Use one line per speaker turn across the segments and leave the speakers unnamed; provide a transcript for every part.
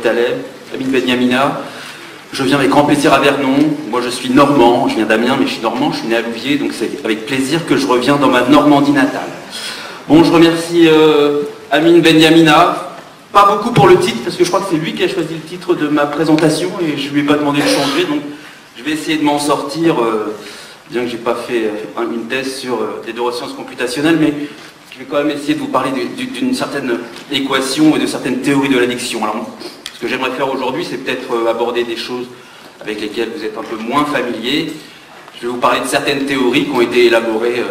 Taleb, Amin Benyamina. Je viens avec grand plaisir à Vernon. Moi je suis normand, je viens d'Amiens mais je suis normand, je suis né à Louviers, donc c'est avec plaisir que je reviens dans ma Normandie natale. Bon, je remercie Amin Benyamina, pas beaucoup pour le titre, parce que je crois que c'est lui qui a choisi le titre de ma présentation et je ne lui ai pas demandé de changer, donc je vais essayer de m'en sortir, bien que je n'ai pas fait une thèse sur les neurosciences computationnelles, mais je vais quand même essayer de vous parler d'une certaine équation et de certaines théories de l'addiction. Alors, ce que j'aimerais faire aujourd'hui, c'est peut-être aborder des choses avec lesquelles vous êtes un peu moins familiers. Je vais vous parler de certaines théories qui ont été élaborées,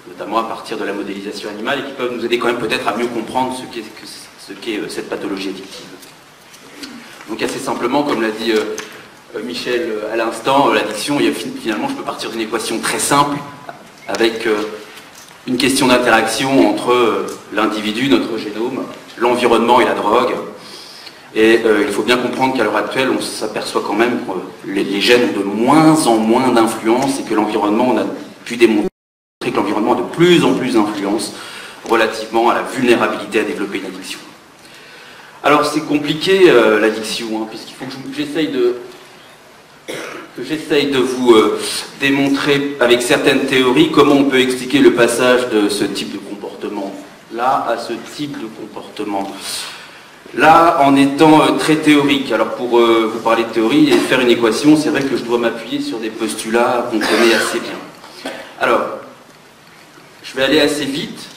notamment à partir de la modélisation animale, et qui peuvent nous aider quand même peut-être à mieux comprendre ce qu'est cette pathologie addictive. Donc assez simplement, comme l'a dit Michel à l'instant, l'addiction, finalement, je peux partir d'une équation très simple, avec une question d'interaction entre l'individu, notre génome, l'environnement et la drogue. Et il faut bien comprendre qu'à l'heure actuelle, on s'aperçoit quand même que les gènes ont de moins en moins d'influence et que l'environnement, on a pu démontrer que l'environnement a de plus en plus d'influence relativement à la vulnérabilité à développer une addiction. Alors c'est compliqué l'addiction, hein, puisqu'il faut que j'essaye de vous démontrer avec certaines théories comment on peut expliquer le passage de ce type de comportement-là à ce type de comportement. Là, en étant très théorique, alors pour vous parler de théorie et faire une équation, c'est vrai que je dois m'appuyer sur des postulats qu'on connaît assez bien. Alors, je vais aller assez vite.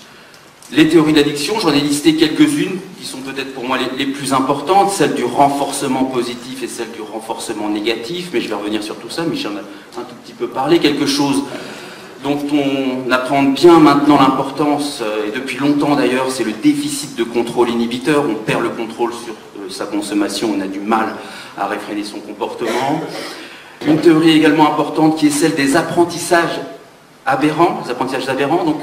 Les théories d'addiction, j'en ai listé quelques-unes qui sont peut-être pour moi les plus importantes, celle du renforcement positif et celle du renforcement négatif, mais je vais revenir sur tout ça, Michel en a un tout petit peu parlé, quelque chose dont on apprend bien maintenant l'importance, et depuis longtemps d'ailleurs, c'est le déficit de contrôle inhibiteur. On perd le contrôle sur sa consommation, on a du mal à réfréner son comportement. Une théorie également importante qui est celle des apprentissages aberrants, donc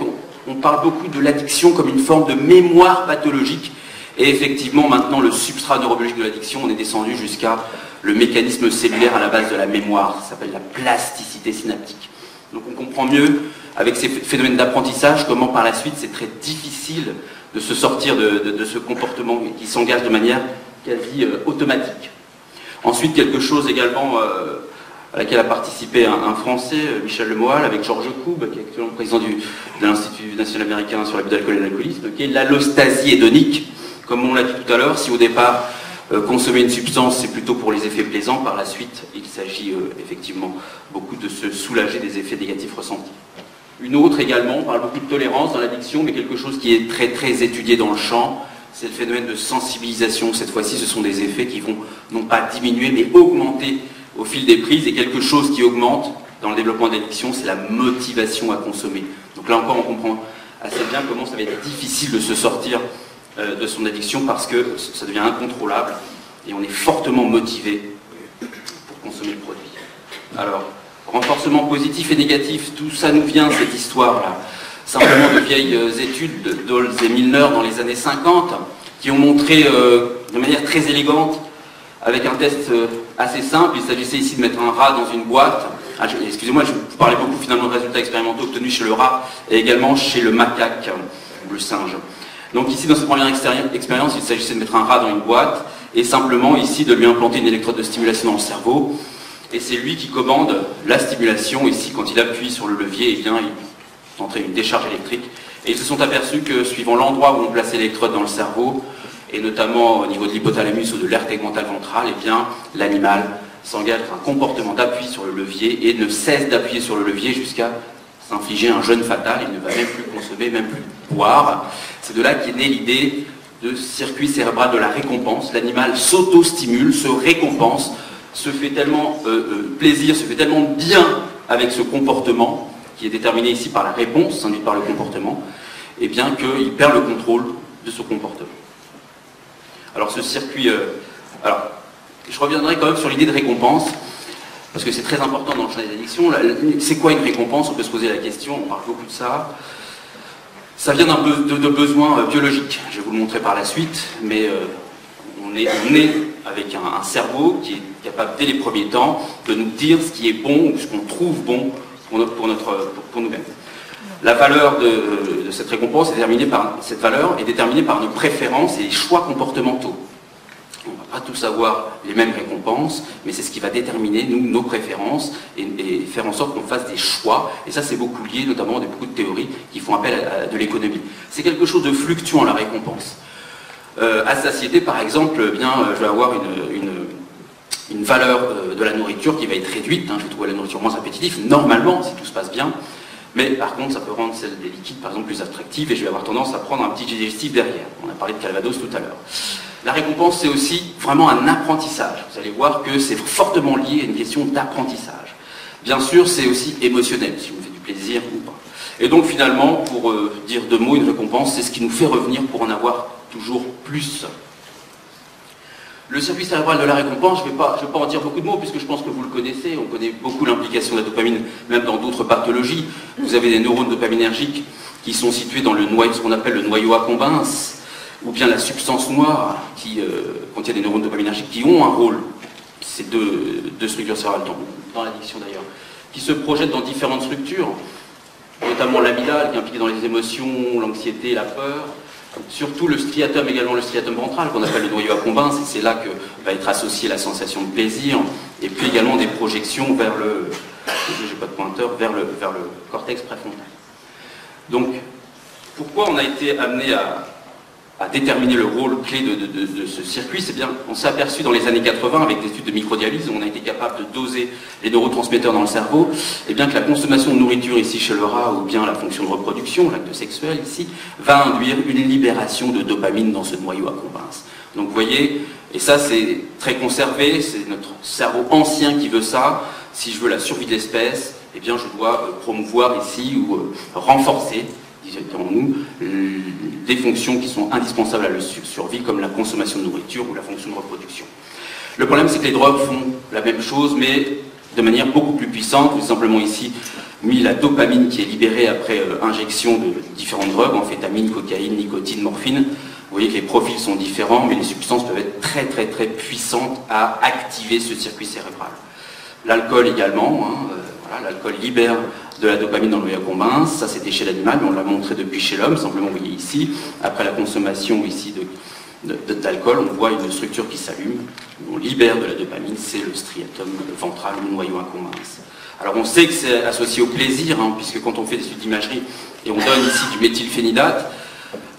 on parle beaucoup de l'addiction comme une forme de mémoire pathologique, et effectivement maintenant le substrat neurobiologique de l'addiction, on est descendu jusqu'à le mécanisme cellulaire à la base de la mémoire, ça s'appelle la plasticité synaptique. Donc on comprend mieux, avec ces phénomènes d'apprentissage, comment par la suite c'est très difficile de se sortir de ce comportement qui s'engage de manière quasi automatique. Ensuite, quelque chose également à laquelle a participé un Français, Michel Lemoal, avec Georges Koub, qui est actuellement président de l'Institut national américain sur l'abus d'alcool et l'alcoolisme, qui est l'allostasie hédonique. Comme on l'a dit tout à l'heure, si au départ, consommer une substance, c'est plutôt pour les effets plaisants, par la suite, il s'agit effectivement beaucoup de se soulager des effets négatifs ressentis. Une autre également, on parle beaucoup de tolérance dans l'addiction, mais quelque chose qui est très très étudié dans le champ, c'est le phénomène de sensibilisation. Cette fois-ci, ce sont des effets qui vont non pas diminuer, mais augmenter au fil des prises, et quelque chose qui augmente dans le développement de l'addiction, c'est la motivation à consommer. Donc là encore, on comprend assez bien comment ça va être difficile de se sortir de son addiction parce que ça devient incontrôlable et on est fortement motivé pour consommer le produit. Alors, renforcement positif et négatif, tout ça nous vient, cette histoire-là, simplement de vieilles études de Doles et Milner dans les années 50 qui ont montré de manière très élégante, avec un test assez simple, il s'agissait ici de mettre un rat dans une boîte. Excusez-moi, je vous parlais beaucoup finalement de résultats expérimentaux obtenus chez le rat et également chez le macaque, ou le singe. Donc ici, dans cette première expérience, il s'agissait de mettre un rat dans une boîte et simplement ici de lui implanter une électrode de stimulation dans le cerveau. Et c'est lui qui commande la stimulation. Ici, quand il appuie sur le levier, eh bien, il entraîne une décharge électrique. Et ils se sont aperçus que suivant l'endroit où on plaçait l'électrode dans le cerveau, et notamment au niveau de l'hypothalamus ou de l'aire tegmentale ventrale, eh bien, l'animal s'engage dans un comportement d'appui sur le levier et ne cesse d'appuyer sur le levier jusqu'à s'infliger un jeûne fatal. Il ne va même plus consommer, même plus boire. C'est de là qu'est née l'idée de circuit cérébral de la récompense. L'animal s'auto-stimule, se récompense, se fait tellement plaisir, se fait tellement bien avec ce comportement, qui est déterminé ici par la réponse induite par le comportement, et bien qu'il perd le contrôle de ce comportement. Alors ce circuit... alors, je reviendrai quand même sur l'idée de récompense, parce que c'est très important dans le champ des addictions. C'est quoi une récompense? On peut se poser la question, on parle beaucoup de ça. Ça vient de besoins biologiques, je vais vous le montrer par la suite, mais on est avec un cerveau qui est capable, dès les premiers temps, de nous dire ce qui est bon ou ce qu'on trouve bon pour nous-mêmes. La valeur de cette récompense est déterminée par, cette valeur est déterminée par nos préférences et les choix comportementaux. On va pas tous avoir les mêmes récompenses, mais c'est ce qui va déterminer, nous, nos préférences et faire en sorte qu'on fasse des choix. Et ça, c'est beaucoup lié, notamment, à beaucoup de théories qui font appel à de l'économie. C'est quelque chose de fluctuant, la récompense. À satiété, par exemple, eh bien, je vais avoir une valeur de la nourriture qui va être réduite. Je vais trouver la nourriture moins appétitive, normalement, si tout se passe bien. Mais par contre, ça peut rendre celle des liquides, par exemple, plus attractive, et je vais avoir tendance à prendre un petit digestif derrière. On a parlé de Calvados tout à l'heure. La récompense, c'est aussi vraiment un apprentissage. Vous allez voir que c'est fortement lié à une question d'apprentissage. Bien sûr, c'est aussi émotionnel, si on fait du plaisir ou pas. Et donc, finalement, pour dire deux mots, une récompense, c'est ce qui nous fait revenir pour en avoir toujours plus. Le circuit cérébral de la récompense, je ne vais pas en dire beaucoup de mots, puisque je pense que vous le connaissez. On connaît beaucoup l'implication de la dopamine, même dans d'autres pathologies. Vous avez des neurones dopaminergiques qui sont situés dans le noyau, ce qu'on appelle le noyau accumbens, ou bien la substance noire, qui contient des neurones dopaminergiques qui ont un rôle, ces deux structures cérébrales, dans l'addiction d'ailleurs, qui se projettent dans différentes structures, notamment l'amygdale, qui est impliquée dans les émotions, l'anxiété, la peur. Surtout le striatum, également le striatum ventral, qu'on appelle le noyau accumbens, et c'est là que va être associée la sensation de plaisir, et puis également des projections vers le, j'ai pas de pointeur, vers le cortex préfrontal. Donc, pourquoi on a été amené à déterminer le rôle clé de ce circuit? C'est bien, on s'est aperçu dans les années 80, avec des études de microdialyse, où on a été capable de doser les neurotransmetteurs dans le cerveau, et bien que la consommation de nourriture ici chez le rat, ou bien la fonction de reproduction, l'acte sexuel ici, va induire une libération de dopamine dans ce noyau accumbens. Donc vous voyez, et ça c'est très conservé, c'est notre cerveau ancien qui veut ça. Si je veux la survie de l'espèce, eh bien je dois promouvoir ici, ou renforcer, disons-nous, des fonctions qui sont indispensables à la survie, comme la consommation de nourriture ou la fonction de reproduction. Le problème, c'est que les drogues font la même chose, mais de manière beaucoup plus puissante. Vous avez simplement ici mis la dopamine qui est libérée après injection de différentes drogues, amphétamine, cocaïne, nicotine, morphine. Vous voyez que les profils sont différents, mais les substances peuvent être très très très puissantes à activer ce circuit cérébral. L'alcool également, voilà, l'alcool libère de la dopamine dans le noyau accumbens, ça c'était chez l'animal, mais on l'a montré depuis chez l'homme. Simplement, vous voyez ici, après la consommation ici d'alcool, on voit une structure qui s'allume, on libère de la dopamine, c'est le striatum ventral, le noyau accumbens. Alors on sait que c'est associé au plaisir, puisque quand on fait des études d'imagerie, et on donne ici du méthylphénidate,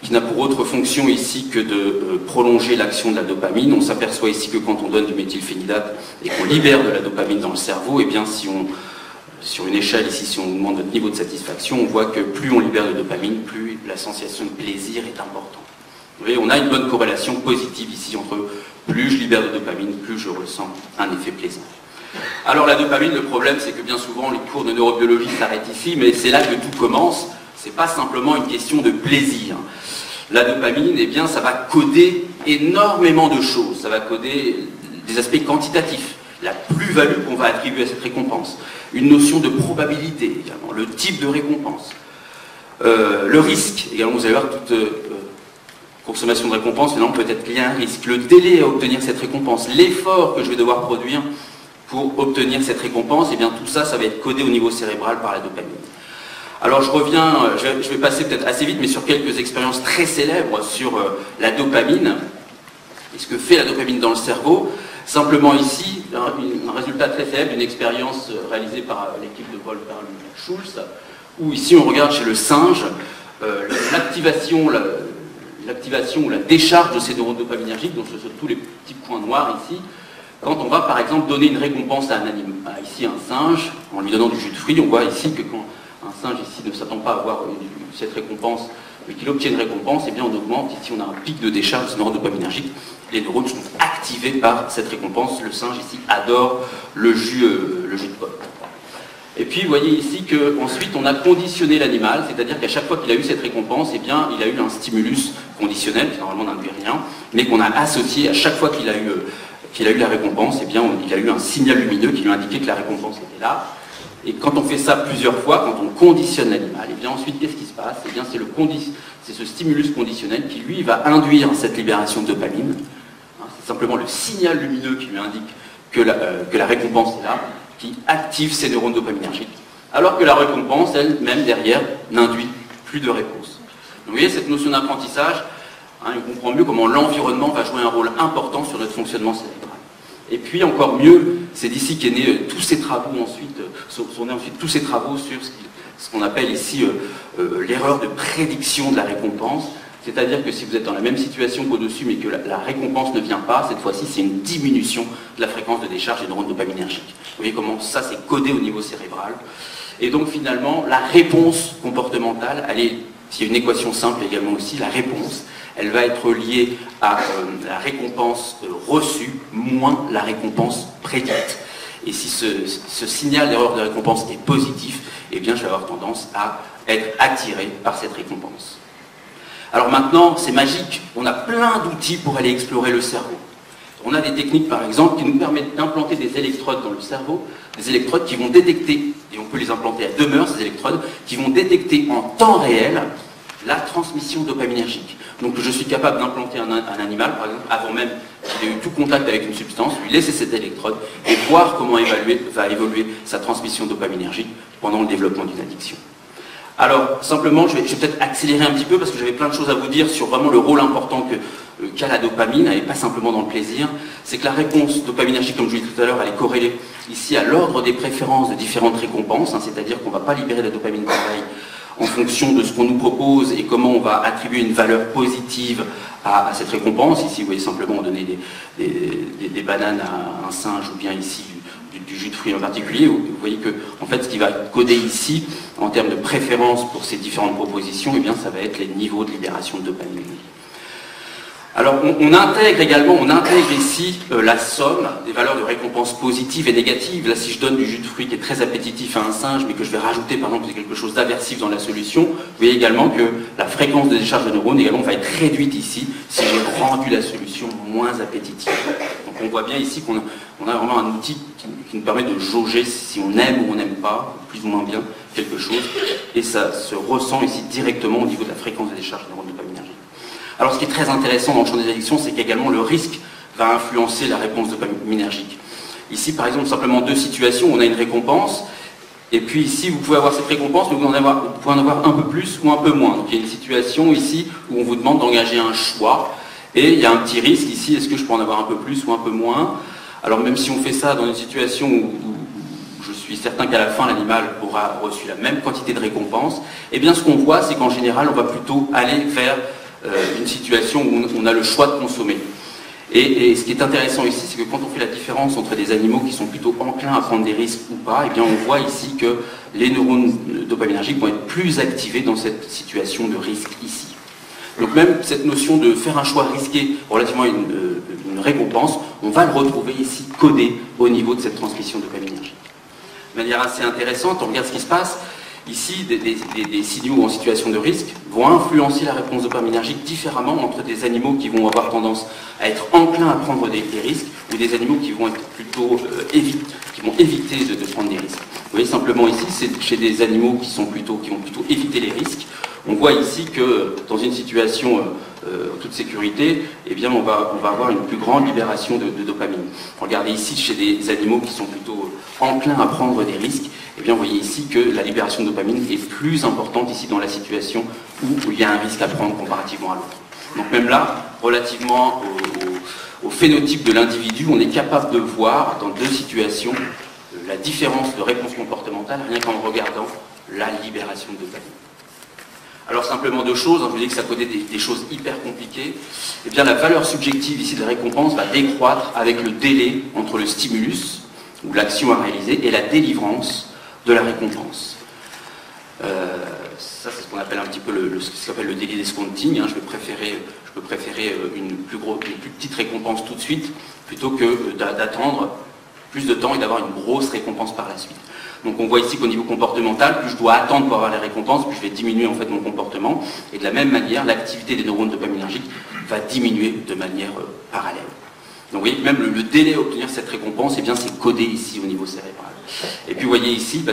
qui n'a pour autre fonction ici que de prolonger l'action de la dopamine, on s'aperçoit ici que quand on donne du méthylphénidate et qu'on libère de la dopamine dans le cerveau, et bien si on, sur une échelle ici, si on demande notre niveau de satisfaction, on voit que plus on libère de dopamine, plus la sensation de plaisir est importante. Vous voyez, on a une bonne corrélation positive ici entre plus je libère de dopamine, plus je ressens un effet plaisant. Alors la dopamine, le problème c'est que bien souvent les cours de neurobiologie s'arrêtent ici, mais c'est là que tout commence. C'est pas simplement une question de plaisir. La dopamine, eh bien, ça va coder énormément de choses. Ça va coder des aspects quantitatifs, la plus-value qu'on va attribuer à cette récompense, une notion de probabilité également, le type de récompense, le risque. Également, vous allez voir, toute consommation de récompense, finalement, peut être lié à un risque. Le délai à obtenir cette récompense, l'effort que je vais devoir produire pour obtenir cette récompense, eh bien, tout ça, ça va être codé au niveau cérébral par la dopamine. Alors je reviens, je vais passer peut-être assez vite, mais sur quelques expériences très célèbres sur la dopamine, et ce que fait la dopamine dans le cerveau. Simplement ici, un résultat très célèbre d'une expérience réalisée par l'équipe de Wolfgang Schulz, où ici on regarde chez le singe l'activation ou la décharge de ces neurones dopaminergiques, donc ce sont tous les petits points noirs ici, quand on va par exemple donner une récompense à un animal, ici un singe, en lui donnant du jus de fruits, on voit ici que quand un singe ici ne s'attend pas à avoir cette récompense, mais qu'il obtient une récompense, et bien on augmente, ici on a un pic de décharge de ces neurones dopaminergiques, les neurones sont activés par cette récompense, le singe ici adore le jus de pomme. Et puis vous voyez ici qu'ensuite on a conditionné l'animal, c'est-à-dire qu'à chaque fois qu'il a eu cette récompense, eh bien il a eu un stimulus conditionnel, qui normalement n'induit rien, mais qu'on a associé à chaque fois qu'il a eu la récompense, eh bien il a eu un signal lumineux qui lui indiquait que la récompense était là. Et quand on fait ça plusieurs fois, quand on conditionne l'animal, et bien ensuite, qu'est-ce qui se passe? Et bien c'est ce stimulus conditionnel qui, lui, va induire cette libération de dopamine. C'est simplement le signal lumineux qui lui indique que la récompense est là, qui active ces neurones dopaminergiques. Alors que la récompense, elle-même, derrière, n'induit plus de réponse. Donc, vous voyez, cette notion d'apprentissage, Hein, on comprend mieux comment l'environnement va jouer un rôle important sur notre fonctionnement cérébral. Et puis encore mieux, c'est d'ici qu'est né tous ces travaux ensuite, sont nés ensuite tous ces travaux sur ce qu'on appelle ici l'erreur de prédiction de la récompense. C'est-à-dire que si vous êtes dans la même situation qu'au-dessus, mais que la récompense ne vient pas, cette fois-ci, c'est une diminution de la fréquence de décharge des neurones dopaminergiques. Vous voyez comment ça, c'est codé au niveau cérébral. Et donc, finalement, la réponse comportementale, s'il y a une équation simple également aussi, la réponse, elle va être liée à la récompense reçue moins la récompense prédite. Et si ce signal d'erreur de récompense est positif, eh bien, je vais avoir tendance à être attiré par cette récompense. Alors maintenant, c'est magique, on a plein d'outils pour aller explorer le cerveau. On a des techniques, par exemple, qui nous permettent d'implanter des électrodes dans le cerveau, des électrodes qui vont détecter, et on peut les implanter à demeure, ces électrodes, qui vont détecter en temps réel la transmission dopaminergique. Donc je suis capable d'implanter un animal, par exemple, avant même qu'il ait eu tout contact avec une substance, lui laisser cette électrode et voir comment va évoluer sa transmission dopaminergique pendant le développement d'une addiction. Alors, simplement, je vais peut-être accélérer un petit peu parce que j'avais plein de choses à vous dire sur vraiment le rôle important qu'a la dopamine, et pas simplement dans le plaisir. C'est que la réponse dopaminergique, comme je vous l'ai dit tout à l'heure, elle est corrélée ici à l'ordre des préférences de différentes récompenses, hein, c'est-à-dire qu'on ne va pas libérer la dopamine pareil en fonction de ce qu'on nous propose et comment on va attribuer une valeur positive à cette récompense. Ici, vous voyez simplement on donnait des bananes à un singe ou bien ici du jus de fruits en particulier. Vous voyez que en fait, ce qui va coder ici, en termes de préférence pour ces différentes propositions, eh bien, ça va être les niveaux de libération de dopamine. Alors, on intègre ici la somme des valeurs de récompense positives et négatives. Là, si je donne du jus de fruits qui est très appétitif à un singe, mais que je vais rajouter, par exemple, quelque chose d'aversif dans la solution, vous voyez également que la fréquence de décharge de neurones également va être réduite ici, si j'ai rendu la solution moins appétitive. Donc, on voit bien ici qu'on a vraiment un outil qui nous permet de jauger si on aime ou on n'aime pas, plus ou moins bien, quelque chose, et ça se ressent ici directement au niveau de la fréquence de décharge de neurones dopaminergiques. Alors ce qui est très intéressant dans le champ des addictions, c'est qu'également le risque va influencer la réponse dopaminergique. Ici, par exemple, simplement deux situations où on a une récompense, et puis ici, vous pouvez avoir cette récompense, mais vous pouvez en avoir un peu plus ou un peu moins. Donc il y a une situation ici où on vous demande d'engager un choix, et il y a un petit risque ici, est-ce que je peux en avoir un peu plus ou un peu moins? Alors même si on fait ça dans une situation où je suis certain qu'à la fin, l'animal aura reçu la même quantité de récompense, eh bien ce qu'on voit, c'est qu'en général, on va plutôt aller vers une situation où on a le choix de consommer. Et ce qui est intéressant ici, c'est que quand on fait la différence entre des animaux qui sont plutôt enclins à prendre des risques ou pas, eh bien on voit ici que les neurones dopaminergiques vont être plus activés dans cette situation de risque ici. Donc même cette notion de faire un choix risqué relativement à une récompense, on va le retrouver ici codé au niveau de cette transmission dopaminergique. De manière assez intéressante, on regarde ce qui se passe. Ici, des signaux en situation de risque vont influencer la réponse dopaminergique différemment entre des animaux qui vont avoir tendance à être enclins à prendre des risques ou des animaux qui vont être plutôt qui vont éviter de prendre des risques. Vous voyez simplement ici, c'est chez des animaux qui vont plutôt éviter les risques. On voit ici que dans une situation en toute sécurité, eh bien on va avoir une plus grande libération de dopamine. Regardez ici chez des animaux qui sont plutôt enclins à prendre des risques, eh bien vous voyez ici que la libération de dopamine est plus importante ici dans la situation où il y a un risque à prendre comparativement à l'autre. Donc même là, relativement au phénotype de l'individu, on est capable de voir dans deux situations la différence de réponse comportementale rien qu'en regardant la libération de dopamine. Alors simplement deux choses, je vous dis que ça codait des choses hyper compliquées. Eh bien la valeur subjective ici de la récompense va décroître avec le délai entre le stimulus, ou l'action à réaliser, et la délivrance de la récompense. Ça c'est ce qu'on appelle un petit peu ce qui s'appelle le délai discounting. Je peux préférer une plus petite récompense tout de suite, plutôt que d'attendre plus de temps et d'avoir une grosse récompense par la suite. Donc on voit ici qu'au niveau comportemental, plus je dois attendre pour avoir les récompenses, plus je vais diminuer en fait mon comportement. Et de la même manière, l'activité des neurones dopaminergiques va diminuer de manière parallèle. Donc vous voyez, même le délai à obtenir cette récompense, eh bien c'est codé ici au niveau cérébral. Et puis vous voyez ici,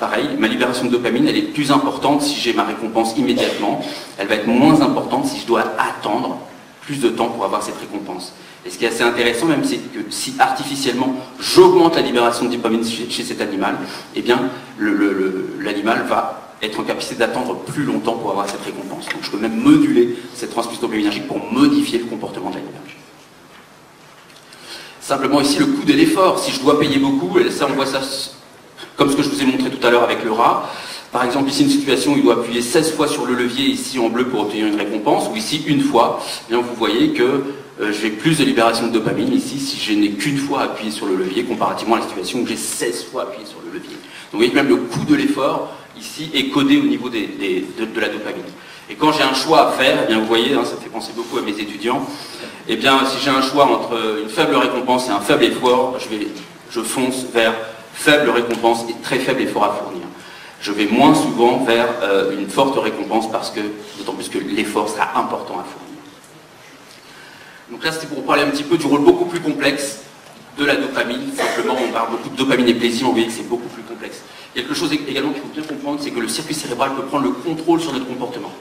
pareil, ma libération de dopamine, elle est plus importante si j'ai ma récompense immédiatement. Elle va être moins importante si je dois attendre plus de temps pour avoir cette récompense. Et ce qui est assez intéressant même, c'est que si artificiellement j'augmente la libération de dopamine chez cet animal, eh bien l'animal va être en capacité d'attendre plus longtemps pour avoir cette récompense. Donc je peux même moduler cette transmission dopaminergique pour modifier le comportement de l'animal. Simplement ici le coût de l'effort, si je dois payer beaucoup, et ça on voit ça comme ce que je vous ai montré tout à l'heure avec le rat. Par exemple ici une situation où il doit appuyer 16 fois sur le levier ici en bleu pour obtenir une récompense, ou ici une fois, eh bien vous voyez que j'ai plus de libération de dopamine ici si je n'ai qu'une fois appuyé sur le levier comparativement à la situation où j'ai 16 fois appuyé sur le levier. Donc vous voyez que même le coût de l'effort ici est codé au niveau de la dopamine. Et quand j'ai un choix à faire, eh bien vous voyez, ça fait penser beaucoup à mes étudiants, eh bien si j'ai un choix entre une faible récompense et un faible effort, je fonce vers faible récompense et très faible effort à fournir. Je vais moins souvent vers une forte récompense parce que, d'autant plus que l'effort sera important à fournir. Donc là, c'était pour parler un petit peu du rôle beaucoup plus complexe de la dopamine. Simplement, on parle beaucoup de dopamine et plaisir, vous voyez que c'est beaucoup plus complexe. Quelque chose également qu'il faut bien comprendre, c'est que le circuit cérébral peut prendre le contrôle sur notre comportement.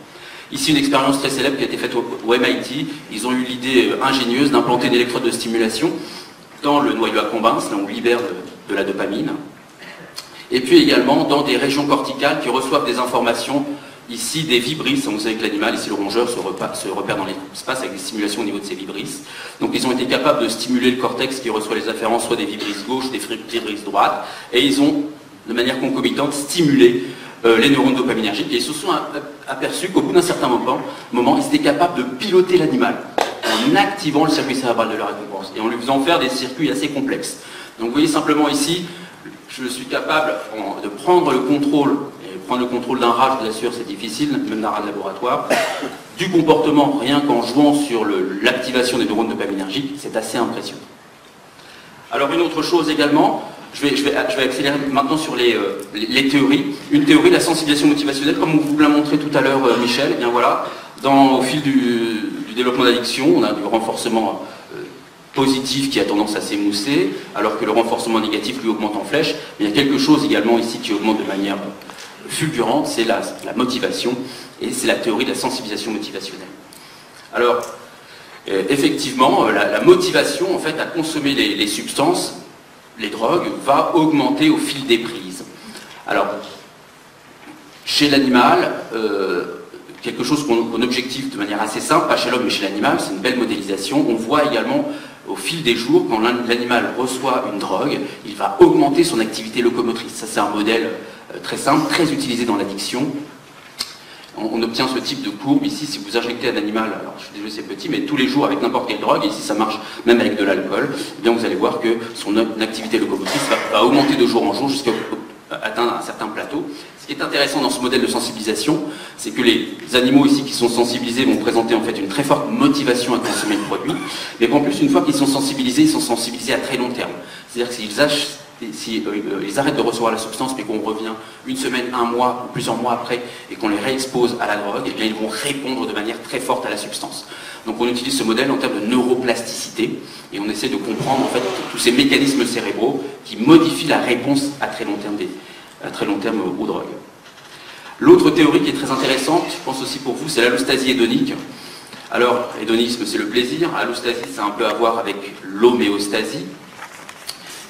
Ici, une expérience très célèbre qui a été faite au MIT. Ils ont eu l'idée ingénieuse d'implanter une électrode de stimulation dans le noyau accumbens, là où on libère de la dopamine. Et puis également dans des régions corticales qui reçoivent des informations, ici des vibrisses. Vous savez que l'animal, ici le rongeur, se repère dans l'espace avec des stimulations au niveau de ses vibrisses. Donc ils ont été capables de stimuler le cortex qui reçoit les afférences, soit des vibrisses gauches, des vibrisses droites, et ils ont, de manière concomitante, stimulé les neurones dopaminergiques, et ils se sont aperçus qu'au bout d'un certain moment, ils étaient capables de piloter l'animal en activant le circuit cérébral de la récompense et en lui faisant faire des circuits assez complexes. Donc vous voyez simplement ici, je suis capable de prendre le contrôle, et prendre le contrôle d'un rat, je vous assure, c'est difficile, même d'un rat de laboratoire, du comportement, rien qu'en jouant sur l'activation des neurones dopaminergiques, c'est assez impressionnant. Alors une autre chose également, je vais accélérer maintenant sur les théories. Une théorie, la sensibilisation motivationnelle, comme on vous l'a montré tout à l'heure Michel, et bien voilà, au fil du développement d'addiction, on a du renforcement positif qui a tendance à s'émousser, alors que le renforcement négatif lui augmente en flèche. Mais il y a quelque chose également ici qui augmente de manière fulgurante, c'est la motivation, et c'est la théorie de la sensibilisation motivationnelle. Alors, effectivement, la motivation en fait, à consommer les substances, les drogues, va augmenter au fil des prises. Alors, chez l'animal, quelque chose qu'on objective de manière assez simple, pas chez l'homme mais chez l'animal, c'est une belle modélisation. On voit également au fil des jours, quand l'animal reçoit une drogue, il va augmenter son activité locomotrice. Ça c'est un modèle très simple, très utilisé dans l'addiction. On obtient ce type de courbe ici, si vous injectez un animal, alors je suis désolé c'est petit, mais tous les jours avec n'importe quelle drogue, ici ça marche même avec de l'alcool, eh bien vous allez voir que son activité locomotrice va augmenter de jour en jour jusqu'à atteindre un certain plateau. Ce qui est intéressant dans ce modèle de sensibilisation, c'est que les animaux ici qui sont sensibilisés vont présenter en fait une très forte motivation à consommer le produit, mais qu'en plus une fois qu'ils sont sensibilisés, ils sont sensibilisés à très long terme. C'est-à-dire que s'ils arrêtent de recevoir la substance, mais qu'on revient une semaine, un mois ou plusieurs mois après, et qu'on les réexpose à la drogue, eh bien ils vont répondre de manière très forte à la substance. Donc on utilise ce modèle en termes de neuroplasticité, et on essaie de comprendre en fait tous ces mécanismes cérébraux qui modifient la réponse à très long terme aux drogues. L'autre théorie qui est très intéressante, je pense aussi pour vous, c'est l'allostasie hédonique. Alors, hédonisme c'est le plaisir, allostasie c'est un peu à voir avec l'homéostasie.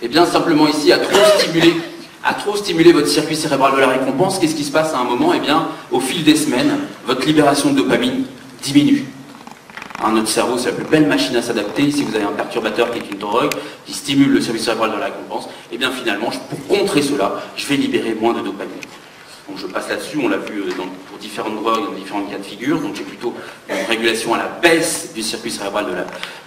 Et bien simplement ici, à trop stimuler votre circuit cérébral de la récompense, qu'est-ce qui se passe à un moment? Eh bien, au fil des semaines, votre libération de dopamine diminue. Notre cerveau, c'est la plus belle machine à s'adapter. Si vous avez un perturbateur qui est une drogue, qui stimule le circuit cérébral de la récompense, et bien finalement, pour contrer cela, je vais libérer moins de dopamine. Donc je passe là-dessus, on l'a vu pour différentes drogues, dans différents cas de figure, donc j'ai plutôt une régulation à la baisse du circuit cérébral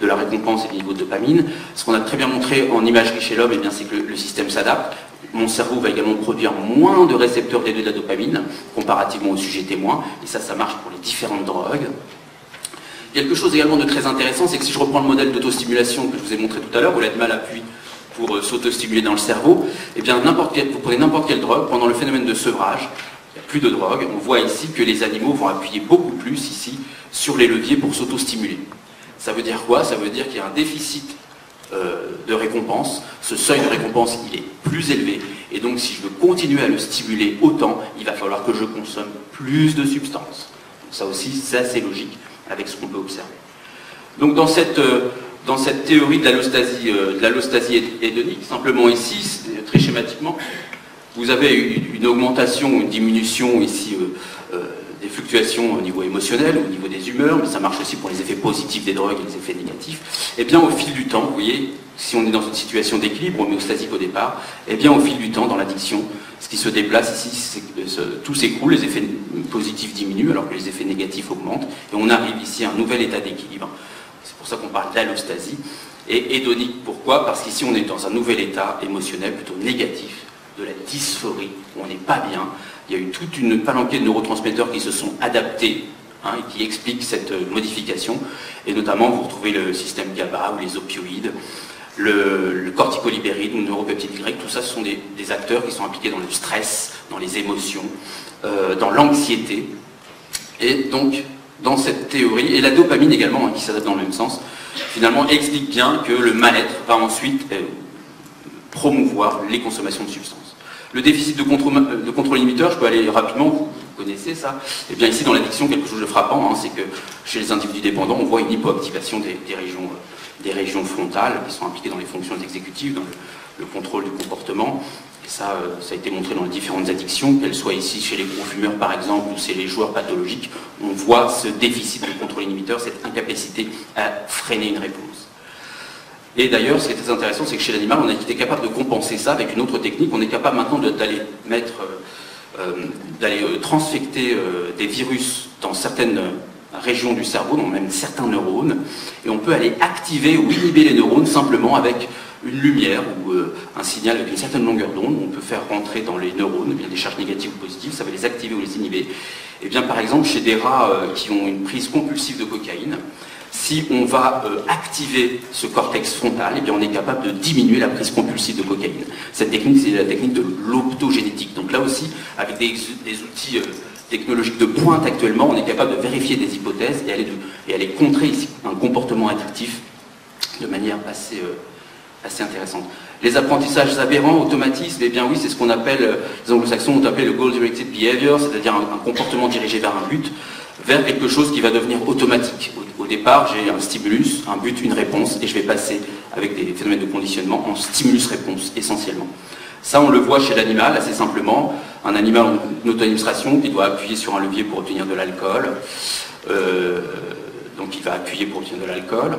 de la récompense et du niveau de dopamine. Ce qu'on a très bien montré en imagerie chez l'homme, c'est que le système s'adapte. Mon cerveau va également produire moins de récepteurs D2 de la dopamine, comparativement au sujet témoin, et ça marche pour les différentes drogues. Quelque chose également de très intéressant, c'est que si je reprends le modèle d'autostimulation que je vous ai montré tout à l'heure, où l'animal appuie pour s'autostimuler dans le cerveau, eh bien vous prenez n'importe quelle drogue, pendant le phénomène de sevrage, il n'y a plus de drogue, on voit ici que les animaux vont appuyer beaucoup plus ici sur les leviers pour s'autostimuler. Ça veut dire quoi? Ça veut dire qu'il y a un déficit de récompense, ce seuil de récompense il est plus élevé, et donc si je veux continuer à le stimuler autant, il va falloir que je consomme plus de substances. Donc ça aussi c'est assez logique avec ce qu'on peut observer. Donc dans cette théorie de l'allostasie hédonique, simplement ici, très schématiquement, Vous avez une augmentation ou une diminution ici des fluctuations au niveau émotionnel, au niveau des humeurs, mais ça marche aussi pour les effets positifs des drogues et les effets négatifs. Et bien au fil du temps, vous voyez, si on est dans une situation d'équilibre homéostasique au départ, et bien au fil du temps, dans l'addiction, ce qui se déplace ici, c'est que tout s'écroule, les effets positifs diminuent alors que les effets négatifs augmentent, et on arrive ici à un nouvel état d'équilibre. C'est pour ça qu'on parle d'allostasie. Et hédonique, pourquoi? Parce qu'ici on est dans un nouvel état émotionnel plutôt négatif, de la dysphorie, où on n'est pas bien. Il y a eu toute une palanquée de neurotransmetteurs qui se sont adaptés et qui expliquent cette modification. Et notamment, vous retrouvez le système GABA ou les opioïdes, le corticolibéride ou le neuropeptide Y. Tout ça, ce sont des acteurs qui sont impliqués dans le stress, dans les émotions, dans l'anxiété. Et donc, dans cette théorie, et la dopamine également, qui s'adapte dans le même sens, finalement explique bien que le mal-être va ensuite promouvoir les consommations de substances. Le déficit de contrôle inhibiteur, je peux aller rapidement, vous connaissez ça. Et bien ici dans l'addiction, quelque chose de frappant, c'est que chez les individus dépendants, on voit une hypoactivation des régions frontales qui sont impliquées dans les fonctions exécutives, dans le contrôle du comportement. Et ça a été montré dans les différentes addictions, qu'elles soient ici chez les gros fumeurs par exemple, ou chez les joueurs pathologiques, on voit ce déficit de contrôle inhibiteur, cette incapacité à freiner une réponse. Et d'ailleurs, ce qui est très intéressant, c'est que chez l'animal, on a été capable de compenser ça avec une autre technique. On est capable maintenant d'aller transfecter des virus dans certaines régions du cerveau, dans même certains neurones, et on peut aller activer ou inhiber les neurones simplement avec une lumière ou un signal avec une certaine longueur d'onde. On peut faire rentrer dans les neurones bien des charges négatives ou positives, ça va les activer ou les inhiber. Et bien par exemple, chez des rats qui ont une prise compulsive de cocaïne, si on va activer ce cortex frontal, eh bien on est capable de diminuer la prise compulsive de cocaïne. Cette technique, c'est la technique de l'optogénétique. Donc là aussi, avec des outils technologiques de pointe actuellement, on est capable de vérifier des hypothèses et aller contrer ici un comportement addictif de manière assez intéressante. Les apprentissages aberrants, automatismes, eh bien oui, c'est ce qu'on appelle, les anglo-saxons ont appelé le goal-directed behavior, c'est-à-dire un comportement dirigé vers un but, vers quelque chose qui va devenir automatique. Au départ, j'ai un stimulus, un but, une réponse, et je vais passer, avec des phénomènes de conditionnement, en stimulus-réponse, essentiellement. Ça, on le voit chez l'animal, assez simplement. Un animal en auto-administration qui doit appuyer sur un levier pour obtenir de l'alcool. Donc il va appuyer pour obtenir de l'alcool.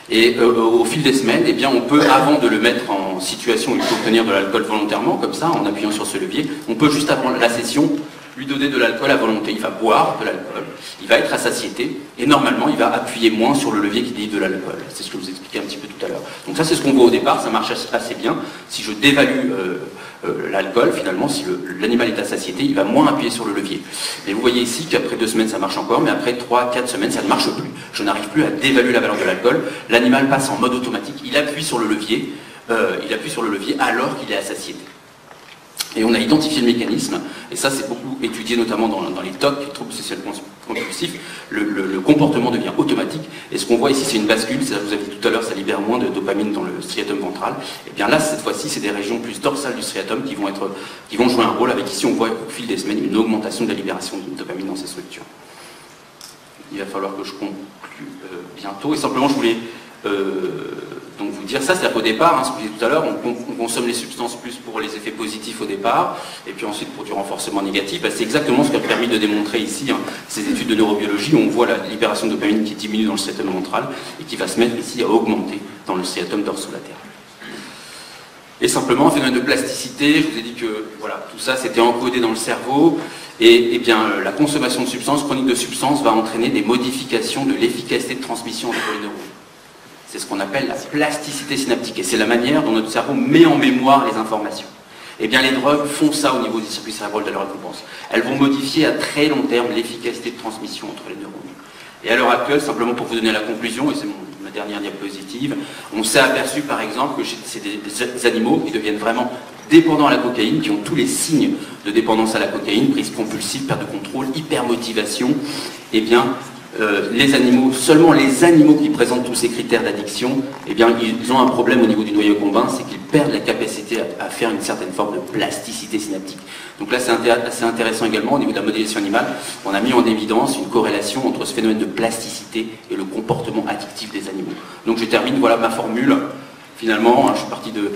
Et au fil des semaines, eh bien, on peut, avant de le mettre en situation où il peut obtenir de l'alcool volontairement, comme ça, en appuyant sur ce levier, on peut juste avant la session lui donner de l'alcool à volonté. Il va boire de l'alcool, il va être à satiété, et normalement, il va appuyer moins sur le levier qui dit de l'alcool. C'est ce que je vous expliquais un petit peu tout à l'heure. Donc ça, c'est ce qu'on voit au départ, ça marche assez bien. Si je dévalue l'alcool, finalement, si l'animal est à satiété, il va moins appuyer sur le levier. Et vous voyez ici qu'après 2 semaines, ça marche encore, mais après 3-4 semaines, ça ne marche plus. Je n'arrive plus à dévaluer la valeur de l'alcool. L'animal passe en mode automatique, il appuie sur le levier alors qu'il est à satiété. Et on a identifié le mécanisme, et ça c'est beaucoup étudié notamment dans les TOC, les troubles obsessionnels compulsifs, le comportement devient automatique, et ce qu'on voit ici c'est une bascule, je vous avais dit tout à l'heure, ça libère moins de dopamine dans le striatum ventral, et bien là cette fois-ci c'est des régions plus dorsales du striatum qui vont jouer un rôle, avec ici on voit au fil des semaines une augmentation de la libération de dopamine dans ces structures. Il va falloir que je conclue bientôt, et simplement je voulais donc vous dire ça, c'est-à-dire qu'au départ, ce que je disais tout à l'heure, on consomme les substances plus pour les effets positifs au départ, et puis ensuite pour du renforcement négatif. C'est exactement ce qui a permis de démontrer ici ces études de neurobiologie, où on voit la libération de dopamine qui diminue dans le striatum ventral, et qui va se mettre ici à augmenter dans le striatum dorsolatéral. Et simplement, un phénomène de plasticité, je vous ai dit que voilà, tout ça c'était encodé dans le cerveau, et bien la consommation de substances, chronique de substances, va entraîner des modifications de l'efficacité de transmission entre les neurones. C'est ce qu'on appelle la plasticité synaptique, et c'est la manière dont notre cerveau met en mémoire les informations. Eh bien les drogues font ça au niveau du circuit cérébral de la récompense. Elles vont modifier à très long terme l'efficacité de transmission entre les neurones. Et à l'heure actuelle, simplement pour vous donner la conclusion, et c'est ma dernière diapositive, on s'est aperçu par exemple que c'est des animaux qui deviennent vraiment dépendants à la cocaïne, qui ont tous les signes de dépendance à la cocaïne, prise compulsive, perte de contrôle, hypermotivation, eh bien seulement les animaux qui présentent tous ces critères d'addiction, eh bien, ils ont un problème au niveau du noyau cumbin, c'est qu'ils perdent la capacité à faire une certaine forme de plasticité synaptique. Donc là, c'est assez intéressant également au niveau de la modélisation animale. On a mis en évidence une corrélation entre ce phénomène de plasticité et le comportement addictif des animaux. Donc je termine, voilà ma formule. Finalement, je suis parti de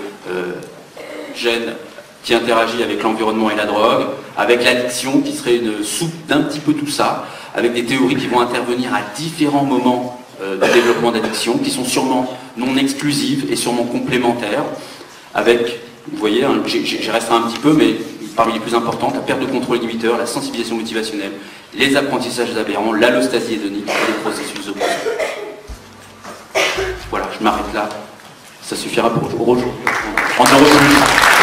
gènes qui interagit avec l'environnement et la drogue, avec l'addiction qui serait une soupe d'un petit peu tout ça, avec des théories qui vont intervenir à différents moments de développement d'addiction, qui sont sûrement non exclusives et sûrement complémentaires, avec, vous voyez, hein, j'ai restreint un petit peu, mais parmi les plus importantes, la perte de contrôle inhibiteur, la sensibilisation motivationnelle, les apprentissages aberrants, l'allostasie hédonique et les processus oppresseurs. Voilà, je m'arrête là. Ça suffira pour aujourd'hui. En 2 minutes.